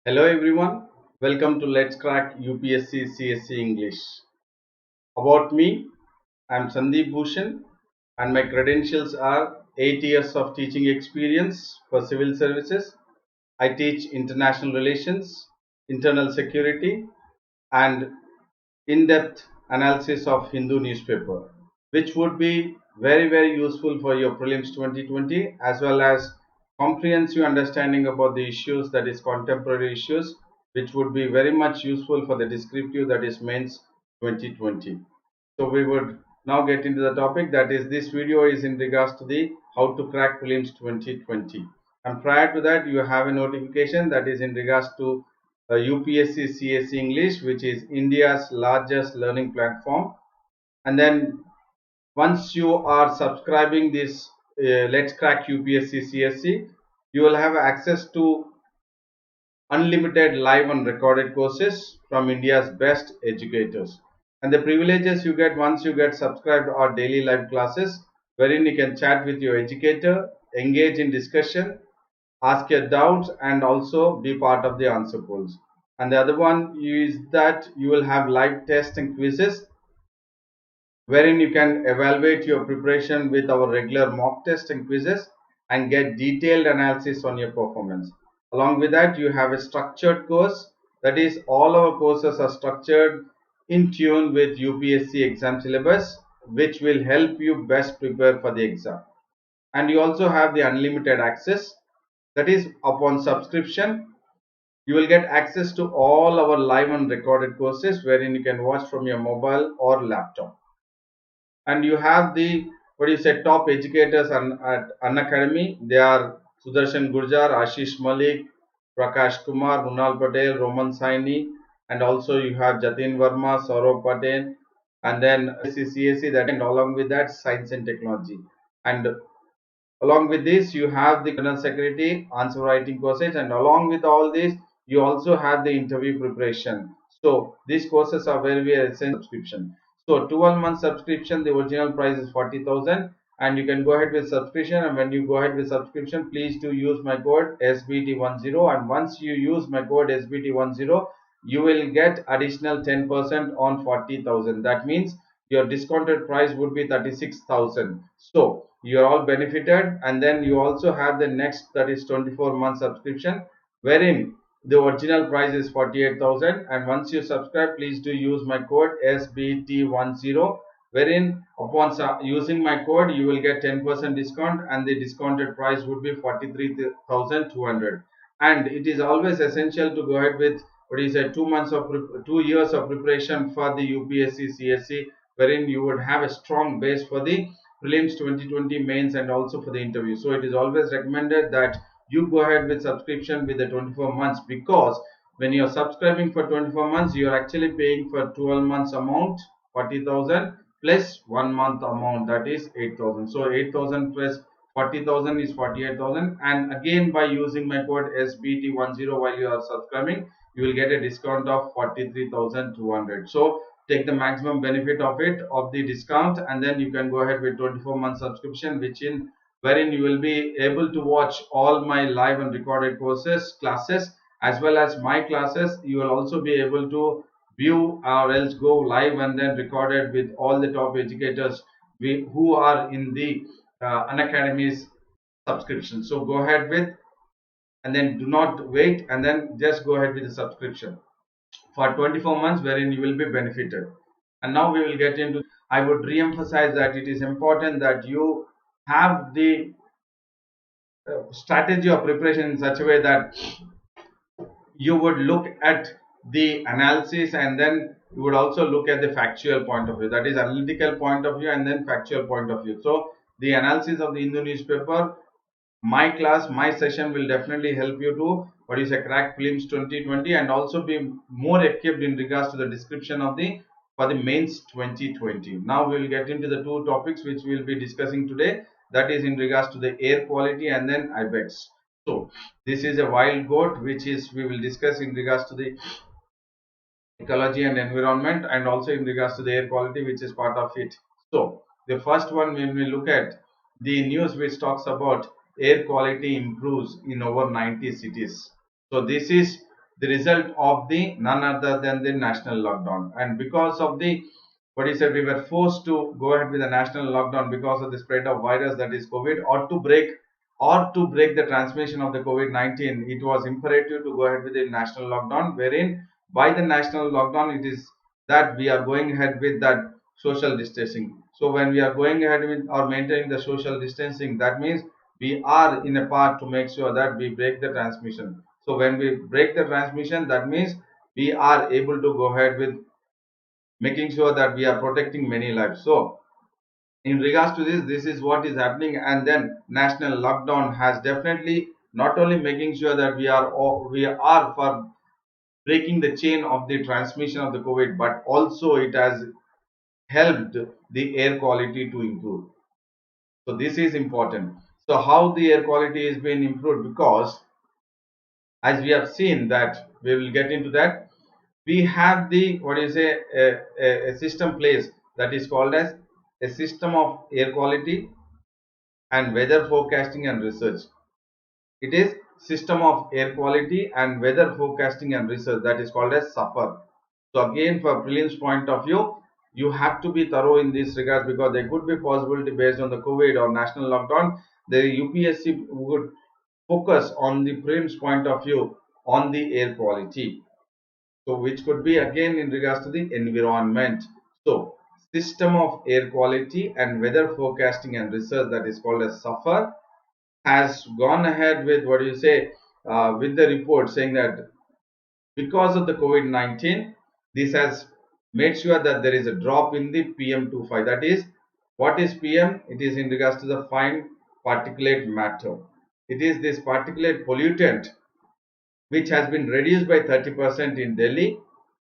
Hello everyone, welcome to Let's Crack UPSC CSE English. About me, I am Sandeep Bhushan and my credentials are 8 years of teaching experience for civil services. I teach international relations, internal security and in-depth analysis of Hindu newspaper, which would be very useful for your prelims 2020 as well as comprehensive understanding about the issues, that is contemporary issues, which would be very much useful for the descriptive, that is mains 2020. So we would now get into the topic, that is this video is in regards to the how to crack prelims 2020. And prior to that, you have a notification that is in regards to UPSC CSE English, which is India's largest learning platform. And then once you are subscribing this Let's Crack UPSC CSE, you will have access to unlimited live and recorded courses from India's best educators. And the privileges you get once you get subscribed are daily live classes, wherein you can chat with your educator, engage in discussion, ask your doubts, and also be part of the answer polls. And the other one is that you will have live tests and quizzes, wherein you can evaluate your preparation with our regular mock tests and quizzes and get detailed analysis on your performance. Along with that, you have a structured course, that is all our courses are structured in tune with UPSC exam syllabus, which will help you best prepare for the exam. And you also have the unlimited access, that is upon subscription you will get access to all our live and recorded courses, wherein you can watch from your mobile or laptop. And you have the what do you say top educators at Unacademy. They are Sudarshan Gurjar, Ashish Malik, Prakash Kumar, Runal Patel, Roman Saini, and also you have Jatin Verma, Saurabh Patel, and then CSE, that, and along with that science and technology. And along with this, you have the internal security answer writing courses, and along with all this, you also have the interview preparation. So these courses are very essential subscription. So 12 month subscription, the original price is 40,000, and you can go ahead with subscription. And when you go ahead with subscription, please do use my code SBT10. And once you use my code SBT10, you will get additional 10% on 40,000. That means your discounted price would be 36,000. So you're all benefited. And then you also have the next, that is 24-month subscription, wherein the original price is 48,000. And once you subscribe, please do use my code SBT10, wherein upon using my code you will get 10% discount, and the discounted price would be 43,200. And it is always essential to go ahead with what is a 2 years of preparation for the UPSC CSE, wherein you would have a strong base for the prelims 2020 mains and also for the interview. So it is always recommended that you go ahead with subscription with the 24 months, because when you are subscribing for 24 months, you are actually paying for 12 months amount 40,000 plus 1 month amount, that is 8,000. So 8,000 plus 40,000 is 48,000. And again, by using my code SBT10 while you are subscribing, you will get a discount of 43,200. So take the maximum benefit of it, of the discount, and then you can go ahead with 24-month subscription, wherein you will be able to watch all my live and recorded courses classes as well as my classes. You will also be able to view or else go live and then recorded with all the top educators who are in the Unacademy's subscription. So go ahead with, and then do not wait, and then just go ahead with the subscription for 24 months, wherein you will be benefited. And now we will get into, I would re-emphasize that it is important that you have the strategy of preparation in such a way that you would look at the analysis, and then you would also look at the factual point of view, that is analytical point of view and then factual point of view. So the analysis of the Hindu newspaper, my class, my session will definitely help you to what is a crack prelims 2020 and also be more equipped in regards to the description of the for the mains 2020. Now we will get into the two topics which we will be discussing today, that is in regards to the air quality and then ibex. So this is a wild goat, which is we will discuss in regards to the ecology and environment, and also in regards to the air quality, which is part of it. So the first one, when we look at the news which talks about air quality improves in over 90 cities. So this is the result of the none other than the national lockdown. And because of the we were forced to go ahead with the national lockdown because of the spread of virus, that is COVID, or to break the transmission of the COVID-19. It was imperative to go ahead with the national lockdown, wherein by the national lockdown it is that we are going ahead with that social distancing. So when we are going ahead with or maintaining the social distancing, that means we are in a part to make sure that we break the transmission. So when we break the transmission, that means we are able to go ahead with making sure that we are protecting many lives. So in regards to this is what is happening. And then national lockdown has definitely not only making sure that we are for breaking the chain of the transmission of the COVID, but also it has helped the air quality to improve. So this is important. So how the air quality is being improved? Because as we have seen that, we will get into that, we have the a system place that is called as a system of air quality and weather forecasting and research. It is system of air quality and weather forecasting and research, that is called as SUFFER. So again, for prelims point of view, you have to be thorough in this regards, because there could be possibility based on the COVID or national lockdown, the UPSC would focus on the prelims point of view on the air quality. So which could be again in regards to the environment. So system of air quality and weather forecasting and research, that is called as SUFFER, has gone ahead with with the report saying that because of the COVID-19, this has made sure that there is a drop in the PM25. That is, what is PM? It is in regards to the fine particulate matter. It is this particulate pollutant which has been reduced by 30% in Delhi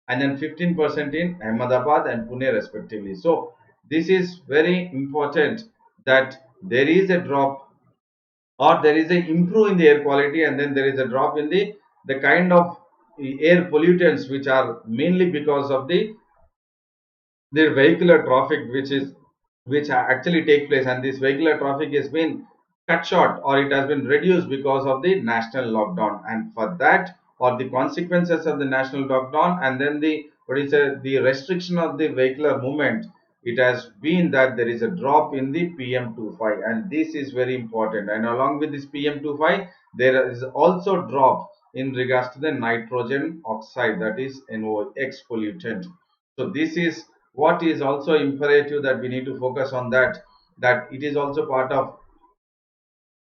and then 15% in Ahmedabad and Pune respectively. So this is very important that there is a drop or there is a improve in the air quality, and then there is a drop in the kind of air pollutants which are mainly because of the vehicular traffic which actually take place, and this vehicular traffic has been cut short or it has been reduced because of the national lockdown. And for that, or the consequences of the national lockdown, and then the restriction of the vehicular movement, it has been that there is a drop in the PM25, and this is very important. And along with this PM25, there is also drop in regards to the nitrogen oxide, that is NOx pollutant. So this is what is also imperative that we need to focus on, that it is also part of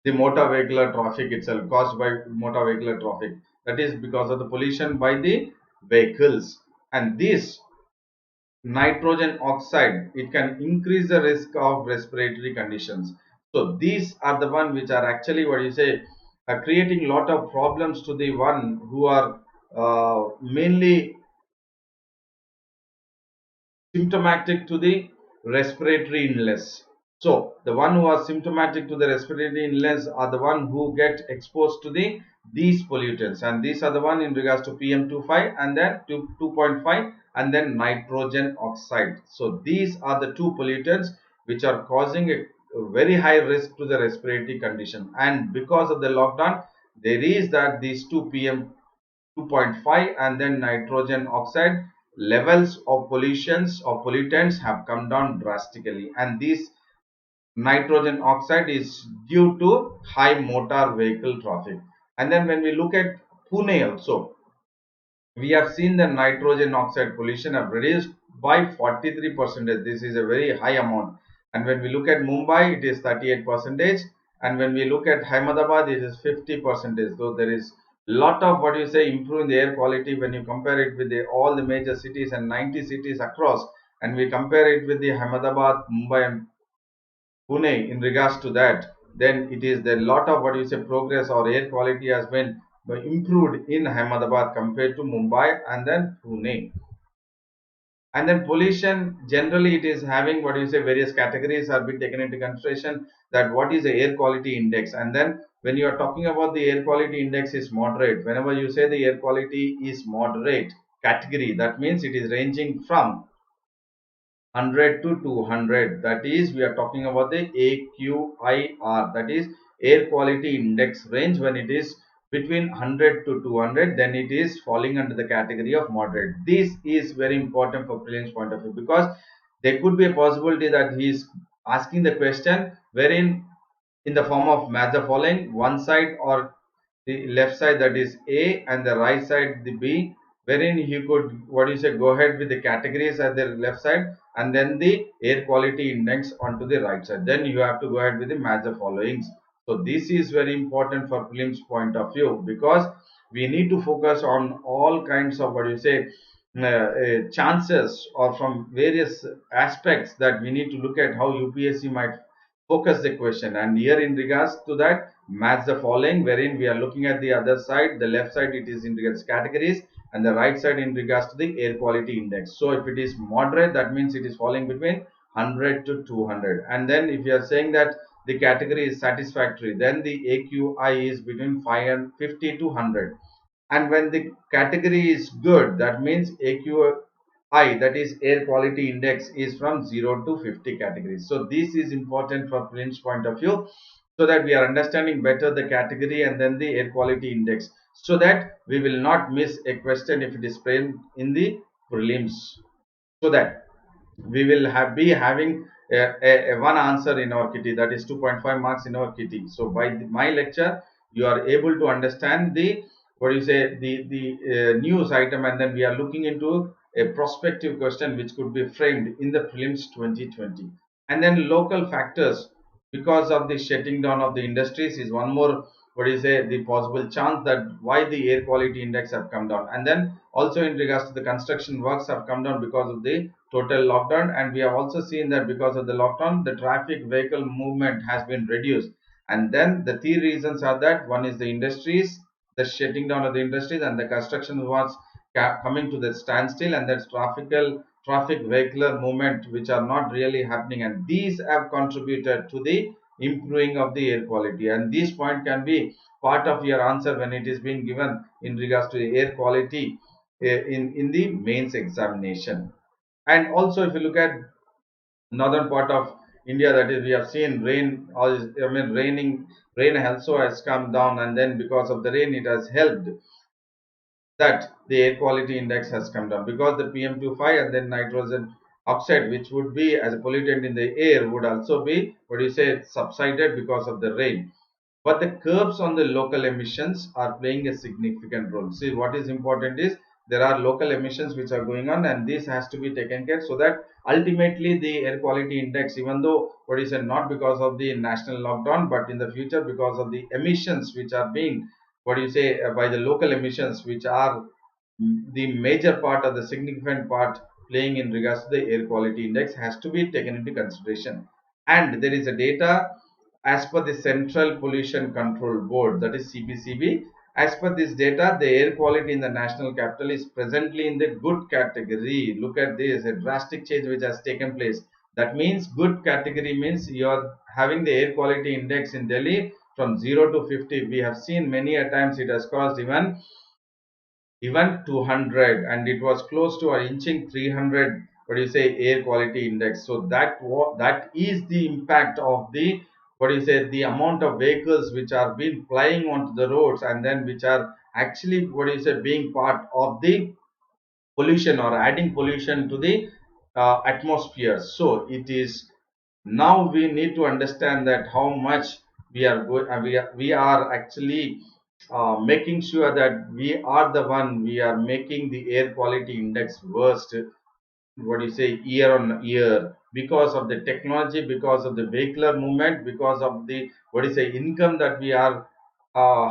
the motor vehicular traffic itself, caused by motor vehicular traffic, that is because of the pollution by the vehicles. And this nitrogen oxide, it can increase the risk of respiratory conditions. So these are the one which are actually creating lot of problems to the one who are mainly symptomatic to the respiratory illness. So the one who are symptomatic to the respiratory illness are the one who get exposed to these pollutants, and these are the one in regards to PM25 and then 2.5 and then nitrogen oxide. So these are the two pollutants which are causing a very high risk to the respiratory condition. And because of the lockdown, there is that these two PM 2.5 and then nitrogen oxide levels of pollutions or pollutants have come down drastically, and this nitrogen oxide is due to high motor vehicle traffic. And then when we look at Pune also, we have seen the nitrogen oxide pollution have reduced by 43%. This is a very high amount. And when we look at Mumbai, it is 38%. And when we look at Ahmedabad, it is 50%. So there is lot of improving the air quality when you compare it with all the major cities and 90 cities across, and we compare it with the Ahmedabad, Mumbai and Pune in regards to that, then it is the lot of progress or air quality has been improved in Ahmedabad compared to Mumbai and then Pune. And then pollution, generally it is having various categories are being taken into consideration, that what is the air quality index. And then when you are talking about the air quality index is moderate, whenever you say the air quality is moderate category, that means it is ranging from 100 to 200. That is, we are talking about the AQIR, that is air quality index range, when it is between 100 to 200, then it is falling under the category of moderate. This is very important for prelims point of view, because there could be a possibility that he is asking the question wherein in the form of match the following, one side or the left side, that is A, and the right side the B, wherein you could, what you say, go ahead with the categories at the left side and then the air quality index onto the right side. Then you have to go ahead with the match the followings. So this is very important for prelims point of view, because we need to focus on all kinds of, what you say, chances, or from various aspects, that we need to look at how UPSC might focus the question. And here in regards to that, match the following, wherein we are looking at the other side, the left side it is in regards to categories, and the right side in regards to the air quality index. So if it is moderate, that means it is falling between 100 to 200. And then if you are saying that the category is satisfactory, then the AQI is between 50 to 100. And when the category is good, that means AQI, that is air quality index, is from 0 to 50 categories. So this is important for prelims point of view, so that we are understanding better the category and then the air quality index, so that we will not miss a question if it is framed in the prelims, so that we will be having one answer in our kitty, that is 2.5 marks in our kitty. So by my lecture, you are able to understand the, what do you say, the news item, and then we are looking into a prospective question which could be framed in the prelims 2020. And then local factors, because of the shutting down of the industries, is one more, what do you say, the possible chance that why the air quality index have come down. And then also in regards to the construction works have come down because of the total lockdown. And we have also seen that because of the lockdown, the traffic vehicle movement has been reduced. And then the three reasons are that one is the industries, the shutting down of the industries, and the construction works coming to the standstill, and that's traffic vehicular movement which are not really happening, and these have contributed to the improving of the air quality. And this point can be part of your answer when it is being given in regards to the air quality in the mains examination. And also if you look at northern part of India, that is, we have seen rain, rain also has come down, and then because of the rain it has helped that the air quality index has come down, because the PM2.5 and then nitrogen oxide, which would be as a pollutant in the air, would also be, what do you say, subsided because of the rain. But the curbs on the local emissions are playing a significant role. See, what is important is there are local emissions which are going on, and this has to be taken care, so that ultimately the air quality index, even though, what is it, not because of the national lockdown, but in the future because of the emissions which are being, what do you say, by the local emissions, which are the major part or the significant part playing in regards to the air quality index, has to be taken into consideration. And there is a data as per the Central Pollution Control Board, that is CPCB. As per this data, the air quality in the national capital is presently in the good category. Look at this, a drastic change which has taken place. That means good category means you are having the air quality index in Delhi from 0 to 50. We have seen many a times it has crossed even 200, and it was close to or inching 300, what do you say, air quality index. So that is the impact of the, what do you say, the amount of vehicles which are being flying onto the roads, and then which are actually, what do you say, being part of the pollution or adding pollution to the atmosphere. So it is, now we need to understand that how much we are actually making sure that we are the one, we are making the air quality index worst, what do you say, year on year, because of the technology, because of the vehicular movement, because of the, what do you say, income that we are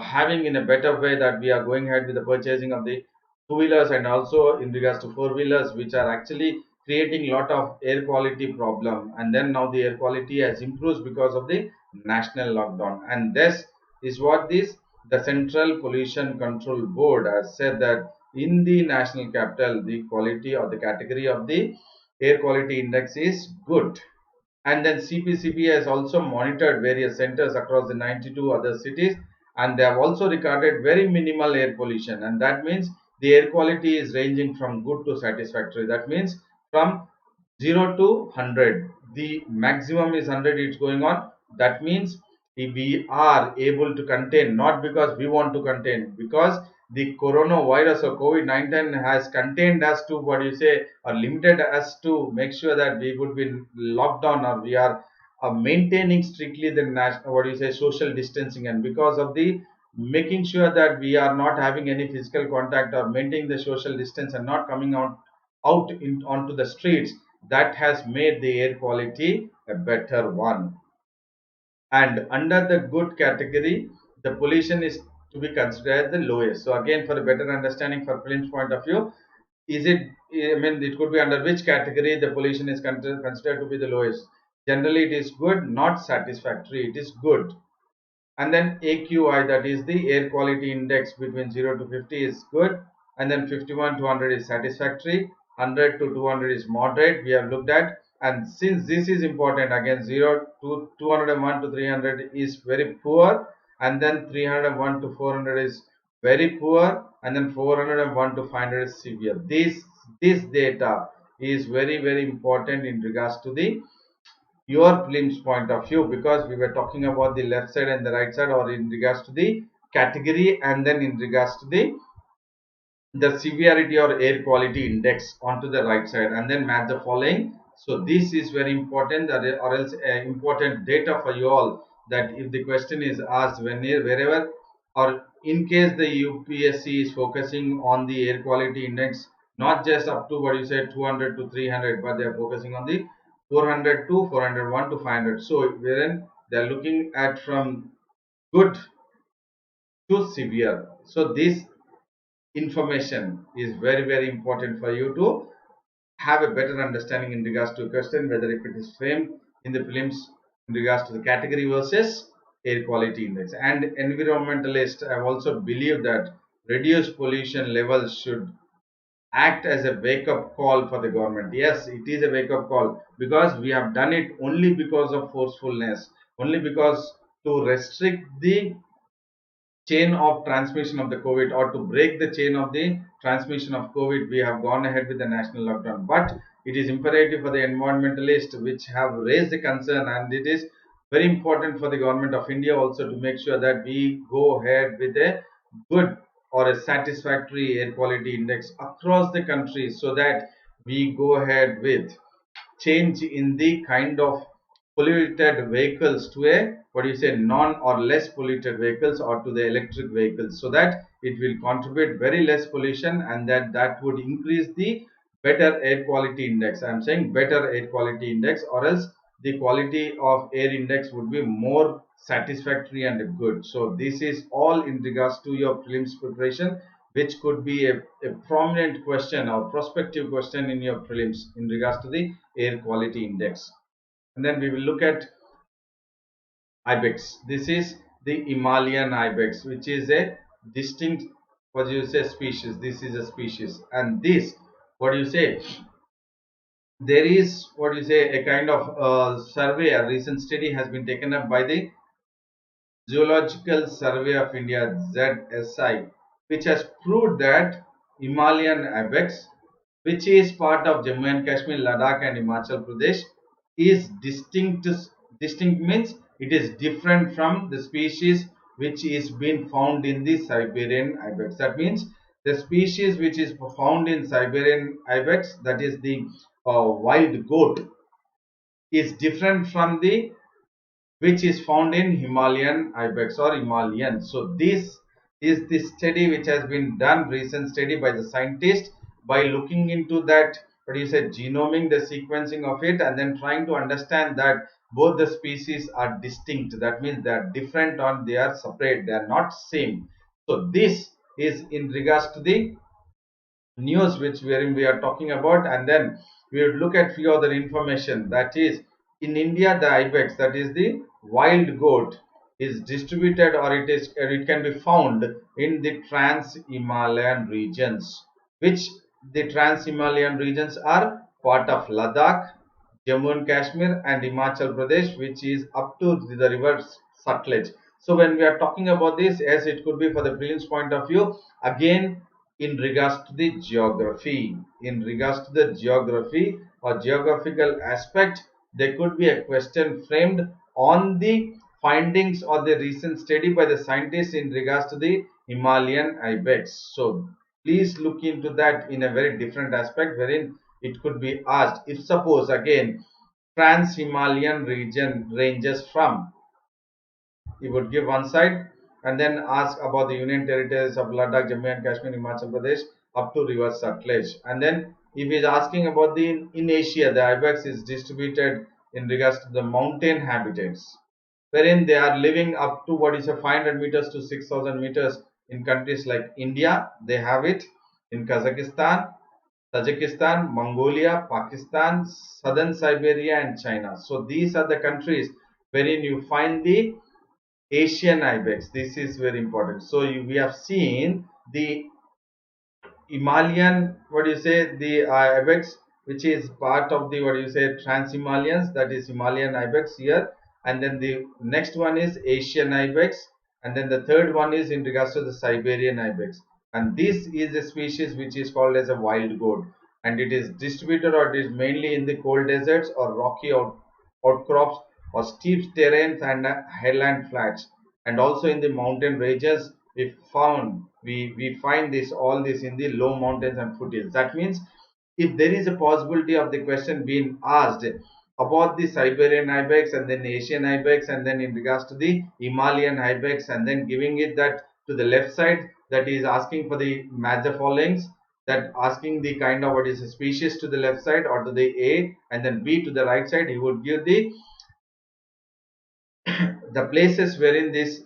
having in a better way, that we are going ahead with the purchasing of the two-wheelers, and also in regards to four-wheelers, which are actually creating a lot of air quality problem. And then now the air quality has improved because of the national lockdown. And this is what this, the Central Pollution Control Board has said, that in the national capital, the quality or the category of the air quality index is good. And then CPCB has also monitored various centers across the 92 other cities, and they have also recorded very minimal air pollution. And that means the air quality is ranging from good to satisfactory. That means from 0 to 100, the maximum is 100, it's going on. That means we are able to contain, not because we want to contain, because the coronavirus or COVID-19 has contained us to what you say, or limited us to make sure that we would be locked down, or we are maintaining strictly the national, what you say, social distancing, and because of the making sure that we are not having any physical contact or maintaining the social distance and not coming onto the streets, that has made the air quality a better one. And under the good category, the pollution is to be considered the lowest. So again, for a better understanding for prelims point of view, is it, I mean, it could be under which category the pollution is considered to be the lowest. Generally it is good, not satisfactory, it is good. And then AQI, that is the air quality index, between 0 to 50 is good, and then 51 to 100 is satisfactory, 100 to 200 is moderate, we have looked at. And since this is important, again 0 to 201 to 300 is very poor, and then 301 to 400 is very poor, and then 401 to 500 is severe. This data is very important in regards to the your prelims point of view, because we were talking about the left side and the right side, or in regards to the category, and then in regards to the severity or air quality index onto the right side, and then match the following. So this is very important, or else important data for you all, that if the question is asked wherever, or in case the UPSC is focusing on the air quality index, not just up to what you said 200 to 300, but they are focusing on the 400 to 401 to 500. So wherein they are looking at from good to severe. So this information is very important for you to have a better understanding in regards to a question, whether if it is framed in the prelims in regards to the category versus air quality index. And environmentalists have also believed that reduced pollution levels should act as a wake up call for the government. Yes, it is a wake up call, because we have done it only because of forcefulness, only because to restrict the chain of transmission of the COVID, or to break the chain of the transmission of COVID, we have gone ahead with the national lockdown. But it is imperative for the environmentalists which have raised the concern, and it is very important for the government of India also to make sure that we go ahead with a good or a satisfactory air quality index across the country, so that we go ahead with change in the kind of polluted vehicles to a what do you say, non or less polluted vehicles, or to the electric vehicles, so that it will contribute very less pollution, and that would increase the better air quality index. I am saying better air quality index, or else the quality of air index would be more satisfactory and good. So this is all in regards to your prelims preparation, which could be a prominent question or prospective question in your prelims in regards to the air quality index. And then we will look at ibex. This is the Himalayan ibex, which is a distinct, what do you say, species. This is a species, and this, what do you say, there is, what do you say, a kind of survey, a recent study has been taken up by the Zoological Survey of India, ZSI, which has proved that Himalayan ibex, which is part of Jammu and Kashmir, Ladakh, and Himachal Pradesh, is distinct. Distinct means it is different from the species which is being found in the Siberian ibex. That means the species which is found in Siberian ibex, that is the wild goat, is different from the which is found in Himalayan ibex or Himalayan. So this is the study which has been done, recent study by the scientist, by looking into that, what you say, genoming, the sequencing of it, and then trying to understand that both the species are distinct. That means they are different, or they are separate, they are not same. So this is in regards to the news which wherein we are talking about. And then we would look at few other information, that is, in India the ibex, that is the wild goat, is distributed, or it can be found in the trans Himalayan regions, which the trans Himalayan regions are part of Ladakh, Jammu and Kashmir, and Himachal Pradesh, which is up to the river Sutlej. So when we are talking about this, as it could be for the prelims point of view, again in regards to the geography, in regards to the geography or geographical aspect, there could be a question framed on the findings or the recent study by the scientists in regards to the Himalayan ibex. So please look into that in a very different aspect, wherein it could be asked if suppose again Trans-Himalayan region ranges from, he would give one side and then ask about the union territories of Ladakh, Jammu and Kashmir, Himachal Pradesh up to river Satluj. And then if he is asking about the in Asia, the ibex is distributed in regards to the mountain habitats, wherein they are living up to what is a 500 meters to 6,000 meters in countries like India. They have it in Kazakhstan, Tajikistan, Mongolia, Pakistan, Southern Siberia, and China. So these are the countries wherein you find the Asian ibex. This is very important. So we have seen the Himalayan, what do you say, the ibex, which is part of the, what do you say, Trans-Himalayans, that is Himalayan ibex here. And then the next one is Asian ibex. And then the third one is in regards to the Siberian ibex. And this is a species which is called as a wild goat. And it is distributed or it is mainly in the cold deserts or rocky outcrops or steep terrains and highland flats. And also in the mountain ranges, we find this all this in the low mountains and foothills. That means if there is a possibility of the question being asked about the Siberian ibex and then Asian ibex and then in regards to the Himalayan ibex and then giving it that to the left side, that is asking for the match the followings, that asking the kind of what is a species to the left side or to the A and then B to the right side, he would give the places wherein this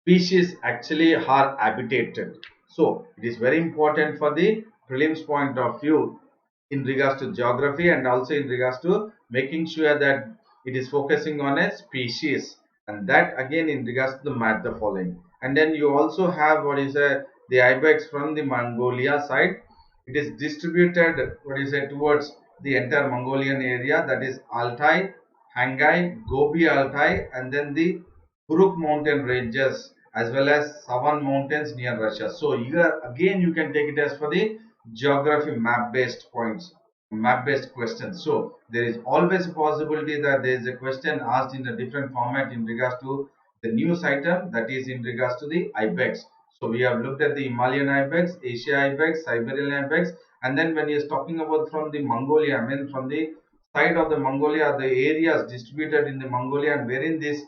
species actually are habitated. So it is very important for the prelims point of view in regards to geography and also in regards to making sure that it is focusing on a species, and that again in regards to the math the following. And then you also have what is the ibex from the Mongolia side. It is distributed what is it towards the entire Mongolian area, that is Altai, Hangai, Gobi Altai, and then the Uruk mountain ranges as well as Savan mountains near Russia. So here again you can take it as for the geography map based points, map based questions. So there is always a possibility that there is a question asked in a different format in regards to the news item, that is in regards to the ibex. So we have looked at the Himalayan ibex, Asia ibex, Siberian ibex, and then when he is talking about from the Mongolia, I mean from the side of the Mongolia, the areas distributed in the Mongolia and wherein this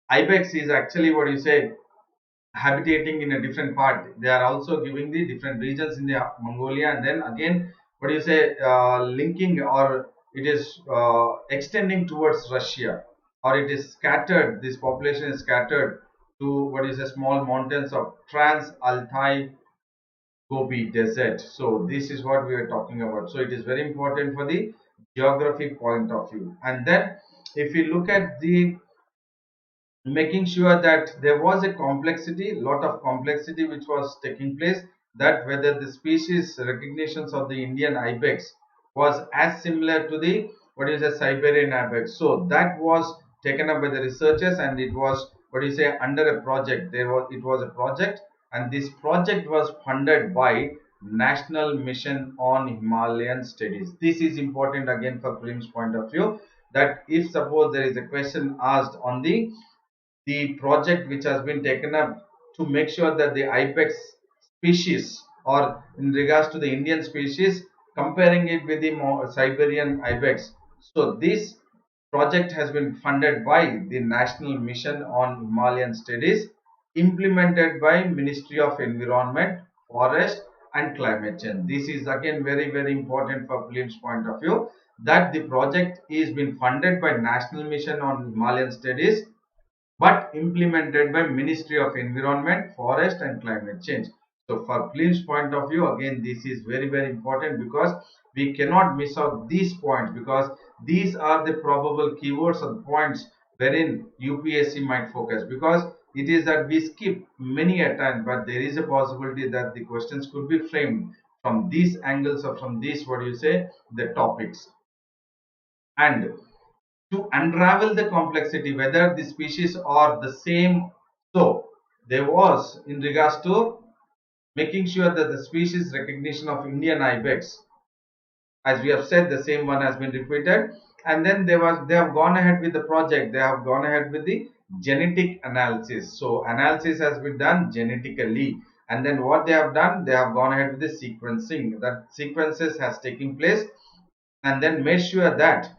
ibex is actually what you say habitating in a different part. They are also giving the different regions in the Mongolia, and then again what do you say linking or it is extending towards Russia, or it is scattered, this population is scattered to what is a small mountains of Trans Altai Gobi desert. So this is what we are talking about. So it is very important for the geography point of view. And then if you look at the making sure that there was a complexity, lot of complexity which was taking place, that whether the species recognitions of the Indian ibex was as similar to the what is a Siberian ibex. So that was taken up by the researchers and it was what you say under a project. It was a project, and this project was funded by National Mission on Himalayan Studies. This is important again for prelims point of view, that if suppose there is a question asked on the project which has been taken up to make sure that the ibex species or in regards to the Indian species comparing it with the Siberian ibex. So this project has been funded by the National Mission on Himalayan Studies, implemented by Ministry of Environment, Forest and Climate Change. This is again very important for prelims point of view, that the project is been funded by National Mission on Himalayan Studies but implemented by Ministry of Environment, Forest and Climate Change. So for prelims point of view, again this is very important, because we cannot miss out these points, because these are the probable keywords or points wherein UPSC might focus, because it is that we skip many a time, but there is a possibility that the questions could be framed from these angles or from these what do you say the topics. And to unravel the complexity whether the species are the same, so there was in regards to making sure that the species recognition of Indian ibex, as we have said the same one has been repeated, and then they have gone ahead with the project. They have gone ahead with the genetic analysis. So analysis has been done genetically, and then what they have done, they have gone ahead with the sequencing. That sequences has taken place, and then made sure that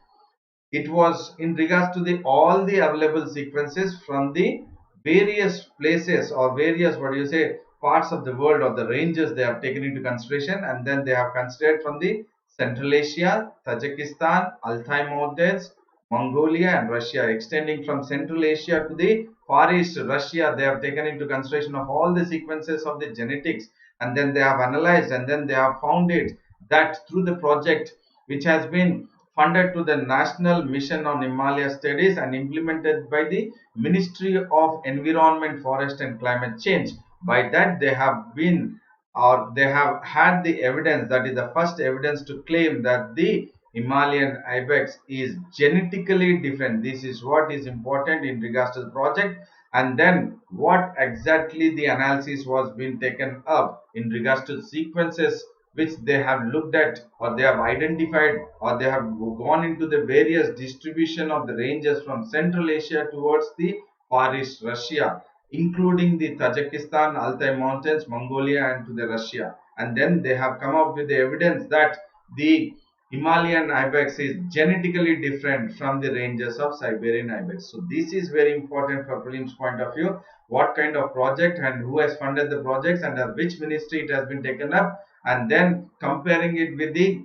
it was in regards to the all the available sequences from the various places or various, what do you say, parts of the world or the ranges they have taken into consideration, and then they have considered from the Central Asia, Tajikistan, Altai Mountains, Mongolia and Russia. Extending from Central Asia to the Far East Russia, they have taken into consideration of all the sequences of the genetics, and then they have analyzed, and then they have found it that through the project which has been funded to the National Mission on Himalaya Studies and implemented by the Ministry of Environment, Forest and Climate Change. By that they have been, or they have had the evidence, that is the first evidence to claim that the Himalayan ibex is genetically different. This is what is important in regards to the project. And then what exactly the analysis was being taken up in regards to sequences which they have looked at, or they have identified, or they have gone into the various distribution of the ranges from Central Asia towards the Far East Russia, including the Tajikistan, Altai Mountains, Mongolia and to the Russia. And then they have come up with the evidence that the Himalayan ibex is genetically different from the ranges of Siberian ibex. So this is very important for prelims point of view. What kind of project and who has funded the projects, under which ministry it has been taken up, and then comparing it with the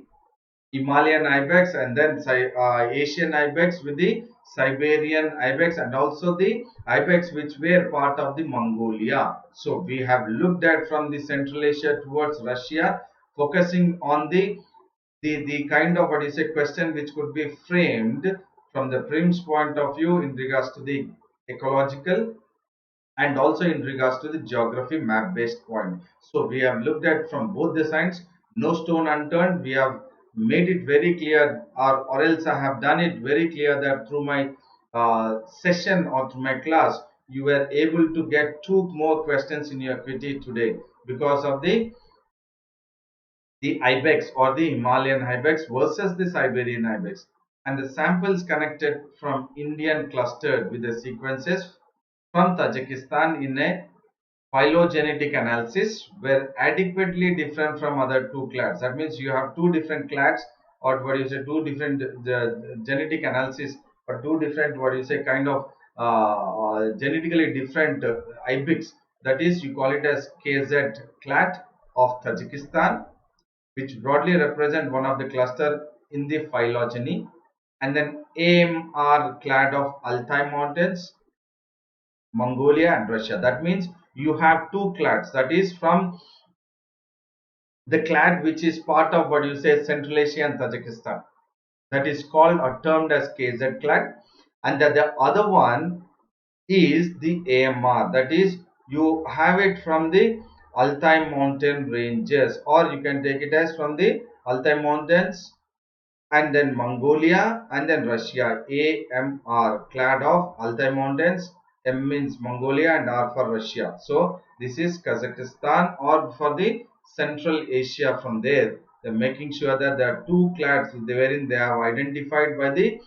Himalayan ibex, and then Asian ibex with the Siberian ibex, and also the ibex which were part of the Mongolia. So we have looked at from the Central Asia towards Russia, focusing on the kind of, what is a question which could be framed from the prelims point of view in regards to the ecological and also in regards to the geography map based point. So we have looked at from both the sides, no stone unturned. We have made it very clear, or else I have done it very clear, that through my session or through my class you were able to get two more questions in your QT today, because of the ibex or the Himalayan ibex versus the Siberian ibex, and the samples connected from Indian clustered with the sequences from Tajikistan in a phylogenetic analysis were adequately different from other two clades. That means you have two different clades, or what you say, two different genetic analysis, or two different, what you say, kind of genetically different ibex. That is, you call it as KZ clade of Tajikistan, which broadly represent one of the cluster in the phylogeny, and then AMR clade of Altai Mountains, Mongolia and Russia. That means you have two clades, that is from the clade which is part of, what you say, Central Asia and Tajikistan, that is called or termed as KZ clade, and that the other one is the AMR, that is you have it from the Altai mountain ranges, or you can take it as from the Altai mountains and then Mongolia and then Russia. AMR clade of Altai mountains, M means Mongolia and R for Russia. So this is Kazakhstan, or for the Central Asia. From there they're making sure that there are two clades wherein they have identified by the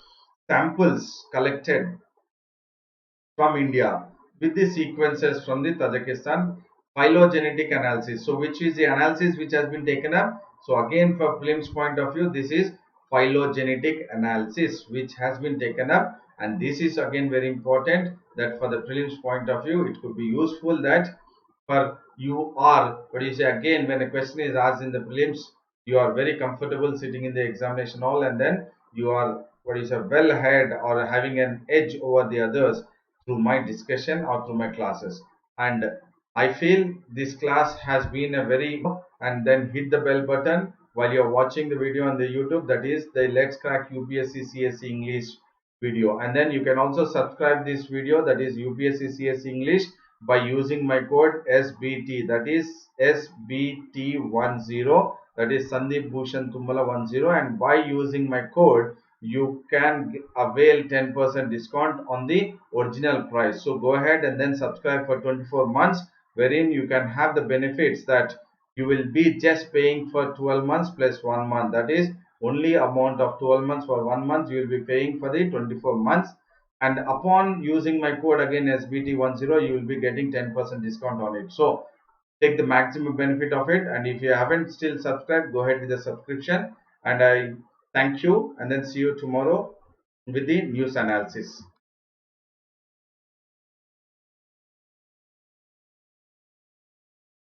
samples collected from India with the sequences from the Tajikistan phylogenetic analysis. So which is the analysis which has been taken up? So again, for prelims point of view, this is phylogenetic analysis which has been taken up, and this is again very important, that for the prelims point of view it could be useful, that for you are, what do you say, again when a question is asked in the prelims, you are very comfortable sitting in the examination hall, and then you are, what is a well ahead or having an edge over the others through my discussion or through my classes. And I feel this class has been a very, and then hit the bell button while you're watching the video on the YouTube, that is the Let's Crack UPSC CSE English video. And then you can also subscribe this video, that is UPSC CSE English, by using my code SBT, that is SBT10, that is Sandeep Bhushan Thummala 10, and by using my code you can avail 10% discount on the original price. So go ahead and then subscribe for 24 months, wherein you can have the benefits that you will be just paying for 12 months plus 1 month, that is only amount of 12 months. For 1 month you will be paying for the 24 months, and upon using my code again SBT10, you will be getting 10% discount on it. So take the maximum benefit of it, and if you haven't still subscribed, go ahead with the subscription. And I thank you, and then see you tomorrow with the news analysis.